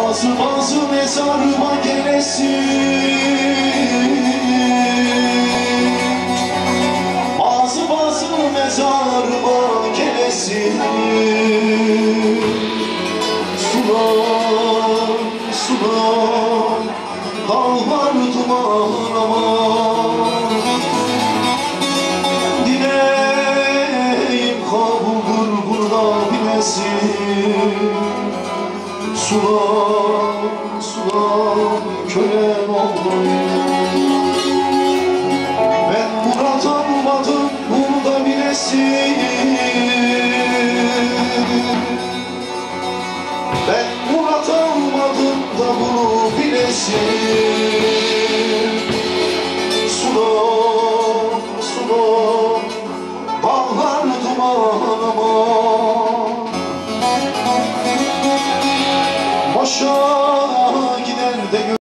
Bazı mezar makinesi, bazı mezar makinesi. Sular, sular, dağlar duman aman. Dileğim kabuldur burada bilesin. Sular, sular, kölem olayım. Ben murat almadım burada bilesin. Ben murat almadım da bunu bilesin. Sular, sular, dağlar duman aman. Boşa giden de